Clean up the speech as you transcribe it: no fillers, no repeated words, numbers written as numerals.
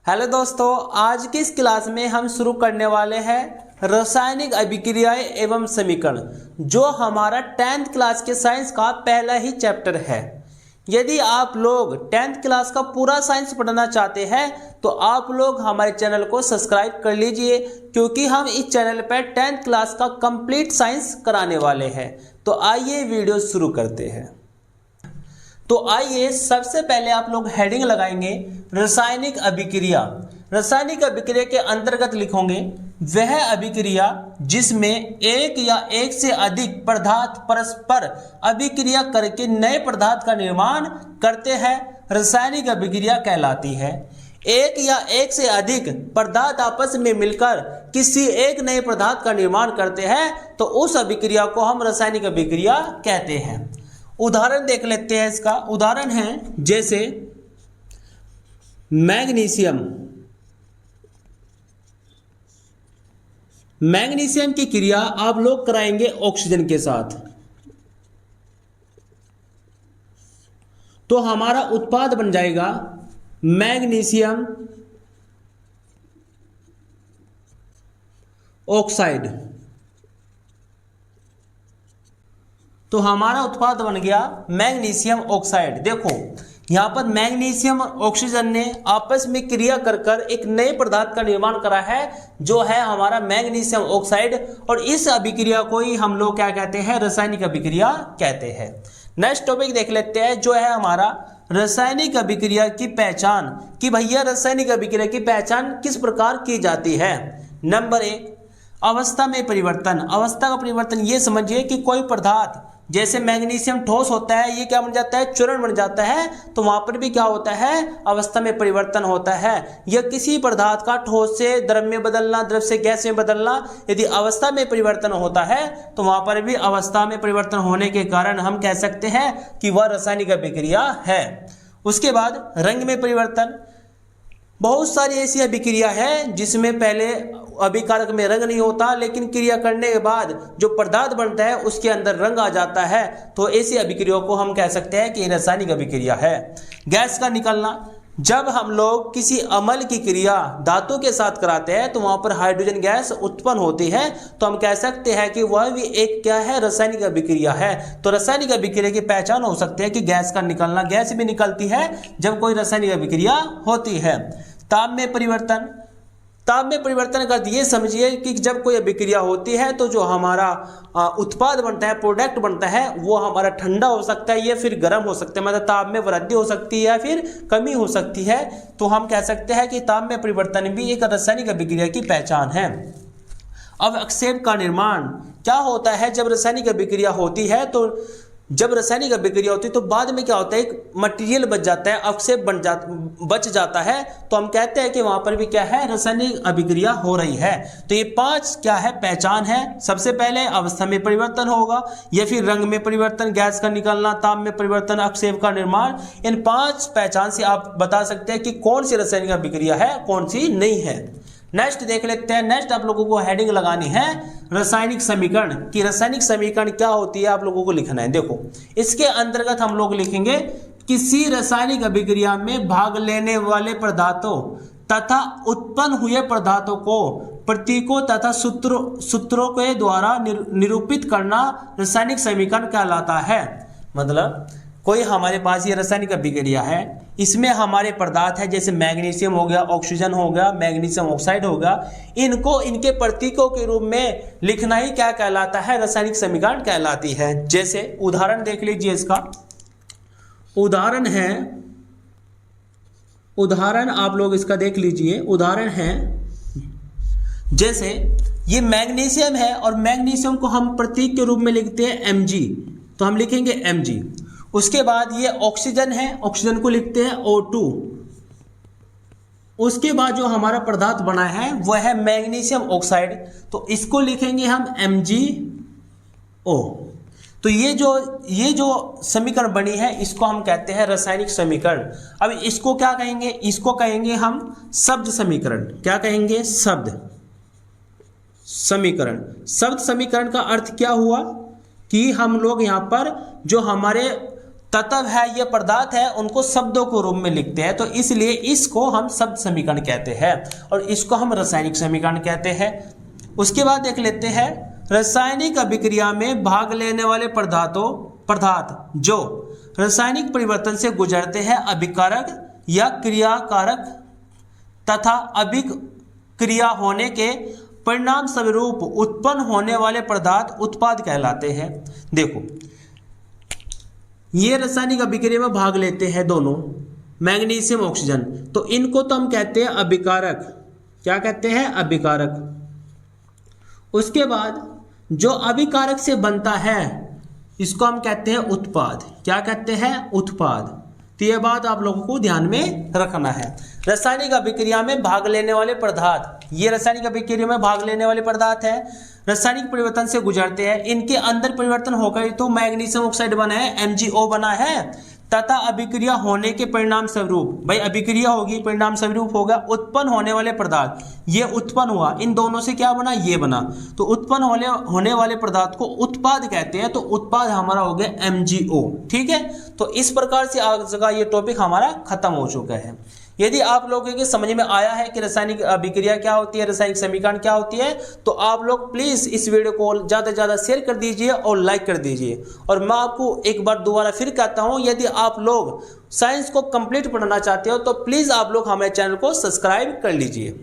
Hello दोस्तों, आज की इस क्लास में हम शुरू करने वाले हैं रासायनिक अभिक्रियाएं एवं समीकरण, जो हमारा 10th क्लास के साइंस का पहला ही चैप्टर है। यदि आप लोग 10th क्लास का पूरा साइंस पढ़ना चाहते हैं तो आप लोग हमारे चैनल को सब्सक्राइब कर लीजिए, क्योंकि हम इस चैनल पर 10th क्लास का कंप्लीट साइंस कराने वाले हैं। तो आइए वीडियो शुरू करते हैं। तो आइए सबसे पहले आप लोग हेडिंग लगाएंगे रासायनिक अभिक्रिया। रासायनिक अभिक्रिया के अंतर्गत लिखोगे वह अभिक्रिया जिसमें एक या एक से अधिक पदार्थ परस्पर अभिक्रिया करके नए पदार्थ का निर्माण करते हैं, रासायनिक अभिक्रिया कहलाती है। एक या एक से अधिक पदार्थ आपस में मिलकर किसी एक नए पदार्थ का निर्माण करते हैं तो उस अभिक्रिया को हम रासायनिक अभिक्रिया कहते हैं। उदाहरण देख लेते हैं। इसका उदाहरण है जैसे मैग्नीशियम। मैग्नीशियम की क्रिया आप लोग कराएंगे ऑक्सीजन के साथ, तो हमारा उत्पाद बन जाएगा मैग्नीशियम ऑक्साइड। तो हमारा उत्पाद बन गया मैग्नीशियम ऑक्साइड। देखो यहां पर मैग्नीशियम और ऑक्सीजन ने आपस में क्रिया कर एक नए पदार्थ का निर्माण करा है, जो है हमारा मैग्नीशियम ऑक्साइड। और इस अभिक्रिया को ही हम लोग क्या कहते हैं? रासायनिक अभिक्रिया कहते हैं। नेक्स्ट टॉपिक देख लेते हैं, जो है हमारा रासायनिक अभिक्रिया की पहचान। कि भैया रासायनिक अभिक्रिया की पहचान किस प्रकार की जाती है। नंबर 1, अवस्था में परिवर्तन। अवस्था का परिवर्तन ये समझिए कि कोई पदार्थ जैसे मैग्नीशियम ठोस होता है, ये क्या बन जाता है? चूर्ण बन जाता है। तो वहां पर भी क्या होता है? अवस्था में परिवर्तन होता है। या किसी पदार्थ का ठोस से द्रव में बदलना, द्रव से गैस में बदलना, यदि अवस्था में परिवर्तन होता है तो वहां पर भी अवस्था में परिवर्तन होने के कारण हम कह सकते हैं कि वह रासायनिक अभिक्रिया है। उसके बाद रंग में परिवर्तन। बहुत सारी ऐसी अभिक्रिया है जिसमें पहले अभिकारक में रंग नहीं होता, लेकिन क्रिया करने के बाद जो पदार्थ बनता है उसके अंदर रंग आ जाता है। तो ऐसी अभिक्रिया को हम कह सकते हैं कि रासायनिक अभिक्रिया है। गैस का निकलना। जब हम लोग किसी अम्ल की क्रिया धातु के साथ कराते हैं तो वहां पर हाइड्रोजन गैस उत्पन्न होती है, तो हम कह सकते हैं कि वह भी एक क्या है? रासायनिक अभिक्रिया है। तो रासायनिक अभिक्रिया की पहचान हो सकती है कि गैस का निकलना। गैस भी निकलती है जब कोई रासायनिक अभिक्रिया होती है। ताप में परिवर्तन। ताप में परिवर्तन का ये समझिए कि जब कोई अभिक्रिया होती है तो जो हमारा उत्पाद बनता है, प्रोडक्ट बनता है, वो हमारा ठंडा हो सकता है या फिर गर्म हो सकता है। मतलब ताप में वृद्धि हो सकती है या फिर कमी हो सकती है। तो हम कह सकते हैं कि ताप में परिवर्तन भी एक रासायनिक अभिक्रिया की पहचान है। अब अवक्षेप का निर्माण क्या होता है? जब रासायनिक अभिक्रिया होती है तो जब रासायनिक अभिक्रिया होती है तो बाद में क्या होता है? एक मटेरियल बच जाता है, अवक्षेप बच जाता है। तो हम कहते हैं कि वहां पर भी क्या है? रासायनिक अभिक्रिया हो रही है। तो ये 5 क्या है? पहचान है। सबसे पहले अवस्था में परिवर्तन होगा, या फिर रंग में परिवर्तन, गैस का निकलना, ताप में परिवर्तन, अवक्षेप का निर्माण। इन 5 पहचान से आप बता सकते हैं कि कौन सी रासायनिक अभिक्रिया है, कौन सी नहीं है। नेक्स्ट देख लेते हैं। नेक्स्ट आप लोगों को हेडिंग लगानी है रासायनिक समीकरण। कि रासायनिक समीकरण क्या होती है, आप लोगों को लिखना है। देखो इसके अंतर्गत हम लोग लिखेंगे किसी रासायनिक अभिक्रिया में भाग लेने वाले पदार्थों तथा उत्पन्न हुए पदार्थों को प्रतीकों तथा सूत्रों के द्वारा निरूपित करना रासायनिक समीकरण कहलाता है। मतलब कोई हमारे पास ये रासायनिक अभिक्रिया है, इसमें हमारे पदार्थ है जैसे मैग्नीशियम हो गया, ऑक्सीजन हो गया, मैग्नीशियम ऑक्साइड हो गया, इनको इनके प्रतीकों के रूप में लिखना ही क्या कहलाता है? रासायनिक समीकरण कहलाती है। जैसे उदाहरण देख लीजिए। इसका उदाहरण है, उदाहरण आप लोग इसका देख लीजिए। उदाहरण है जैसे ये मैग्नीशियम है और मैग्नीशियम को हम प्रतीक के रूप में लिखते हैं Mg, तो हम लिखेंगे Mg। उसके बाद ये ऑक्सीजन है, ऑक्सीजन को लिखते हैं O2। उसके बाद जो हमारा पदार्थ बना है वह है मैग्नीशियम ऑक्साइड, तो इसको लिखेंगे हम MgO। तो ये जो समीकरण बनी है इसको हम कहते हैं रासायनिक समीकरण। अब इसको क्या कहेंगे? इसको कहेंगे हम शब्द समीकरण। क्या कहेंगे? शब्द समीकरण। शब्द समीकरण का अर्थ क्या हुआ कि हम लोग यहाँ पर जो हमारे तत्व है, ये पदार्थ है, उनको शब्दों के रूप में लिखते हैं, तो इसलिए इसको हम शब्द समीकरण कहते हैं और इसको हम रासायनिक समीकरण कहते हैं। उसके बाद देख लेते हैं रासायनिक अभिक्रिया में भाग लेने वाले पदार्थ जो रासायनिक परिवर्तन से गुजरते हैं अभिकारक या क्रियाकारक तथा अभिक्रिया होने के परिणाम स्वरूप उत्पन्न होने वाले पदार्थ उत्पाद कहलाते हैं। देखो ये रासायनिक अभिक्रिया में भाग लेते हैं दोनों, मैग्नीशियम ऑक्सीजन, तो इनको तो हम कहते हैं अभिकारक। क्या कहते हैं? अभिकारक। उसके बाद जो अभिकारक से बनता है इसको हम कहते हैं उत्पाद। क्या कहते हैं? उत्पाद। तो ये बात आप लोगों को ध्यान में रखना है। रासायनिक अभिक्रिया में भाग लेने वाले पदार्थ, ये रासायनिक अभिक्रिया में भाग लेने वाले पदार्थ है, रासायनिक परिवर्तन से गुजरते हैं, इनके अंदर परिवर्तन होकर तो मैग्नीशियम ऑक्साइड बना है, MgO बना है, तथा अभिक्रिया होने के परिणाम स्वरूप, भाई अभिक्रिया होगी परिणाम स्वरूप होगा, उत्पन्न होने वाले पदार्थ, ये उत्पन्न हुआ, इन दोनों से क्या बना? ये बना, तो उत्पन्न होने वाले पदार्थ को उत्पाद कहते हैं। तो उत्पाद हमारा हो गया MgO। ठीक है, तो इस प्रकार से आज का ये टॉपिक हमारा खत्म हो चुका है। यदि आप लोगों के समझ में आया है कि रासायनिक अभिक्रिया क्या होती है, रासायनिक समीकरण क्या होती है, तो आप लोग प्लीज इस वीडियो को ज़्यादा से ज़्यादा शेयर कर दीजिए और लाइक कर दीजिए। और मैं आपको एक बार दोबारा फिर कहता हूं, यदि आप लोग साइंस को कंप्लीट पढ़ना चाहते हो तो प्लीज़ आप लोग हमारे चैनल को सब्सक्राइब कर लीजिए।